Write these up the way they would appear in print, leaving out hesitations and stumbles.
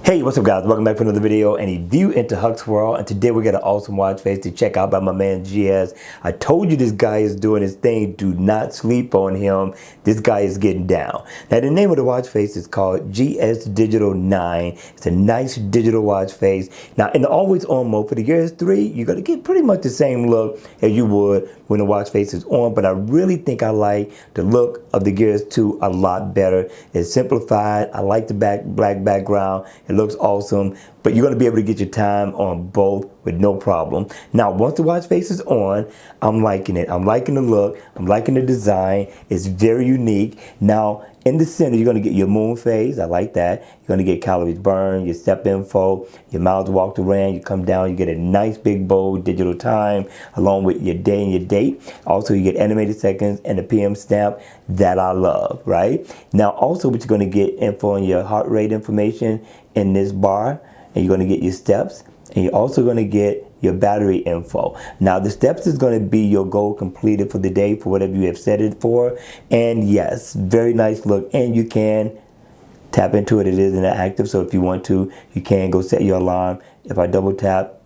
Hey, what's up guys? Welcome back for another video and a view into Huck's World. And today we got an awesome watch face to check out by my man GS. I told you this guy is doing his thing. Do not sleep on him. This guy is getting down. Now the name of the watch face is called GS Digital 9. It's a nice digital watch face. Now in the always on mode for the Gear S3, you're going to get pretty much the same look as you would when the watch face is on. But I really think I like the look of the Gear S2 a lot better. It's simplified. I like the black background. It looks awesome, but you're going to be able to get your time on both with no problem. Now, once the watch face is on, I'm liking it. I'm liking the look. I'm liking the design. It's very unique. Now, in the center, you're going to get your moon phase. I like that. You're going to get calories burned, your step info, your miles walked around. You come down, you get a nice big bold digital time along with your day and your date. Also, you get animated seconds and the PM stamp that I love, right? Now, also what you're going to get info on your heart rate information in this bar, and you're going to get your steps, and you're also going to get your battery info. Now the steps is going to be your goal completed for the day for whatever you have set it for. And yes, very nice look, and you can tap into it. It is inactive, so if you want to, you can go set your alarm. If I double tap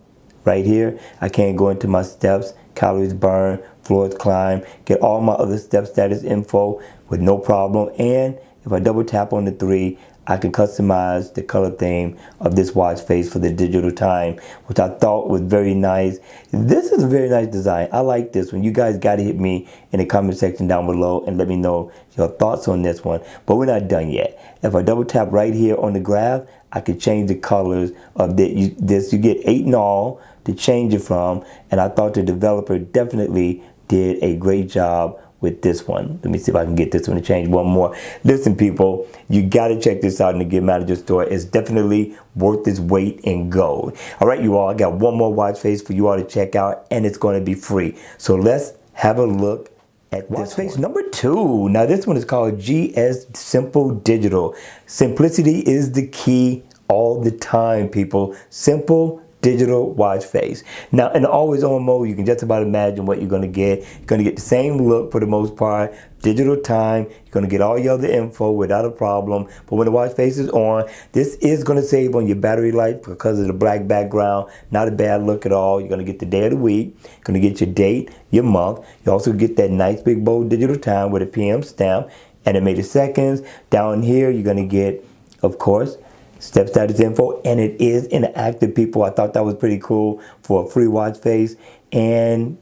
right here, I can go into my steps, calories burned, floors climb, get all my other step status info with no problem. And if I double tap on the 3, I can customize the color theme of this watch face for the digital time, which I thought was very nice. This is a very nice design. I like this one. You guys got to hit me in the comment section down below and let me know your thoughts on this one. But we're not done yet. If I double tap right here on the graph, I can change the colors of this. You get 8 in all to change it from, and I thought the developer definitely did a great job with this one. Let me see if I can get this one to change one more. Listen people, you gotta check this out in the Gear Manager store. It's definitely worth its weight in gold. All right, you all, I got one more watch face for you all to check out, and it's gonna be free. So let's have a look at watch face number 2. Now this one is called GS Simple Digital. Simplicity is the key all the time, people. Simple digital watch face. Now in the always on mode, you can just about imagine what you're going to get. You're going to get the same look for the most part, digital time. You're going to get all your other info without a problem. But when the watch face is on, this is going to save on your battery life because of the black background. Not a bad look at all. You're going to get the day of the week. You're going to get your date, your month. You also get that nice big bold digital time with a PM stamp, animated seconds. Down here, you're going to get, of course, step status info, and it is inactive, people. I thought that was pretty cool for a free watch face, and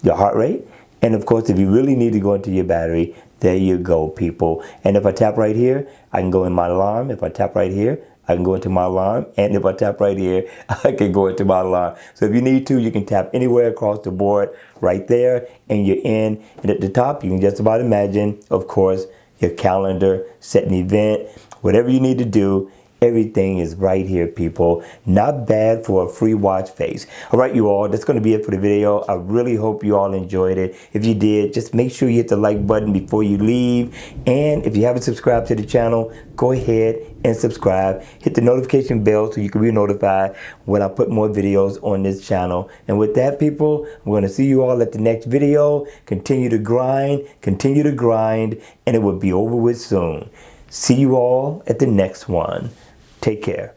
your heart rate. And of course, if you really need to go into your battery, there you go, people. And if I tap right here, I can go in my alarm. If I tap right here, I can go into my alarm. And if I tap right here, I can go into my alarm. So if you need to, you can tap anywhere across the board right there, and you're in. And at the top, you can just about imagine, of course, your calendar, set an event, whatever you need to do. Everything is right here, people. Not bad for a free watch face. All right, you all, that's going to be it for the video. I really hope you all enjoyed it. If you did, just make sure you hit the like button before you leave. And if you haven't subscribed to the channel, go ahead and subscribe. Hit the notification bell so you can be notified when I put more videos on this channel. And with that, people, I'm going to see you all at the next video. Continue to grind, and it will be over with soon. See you all at the next one. Take care.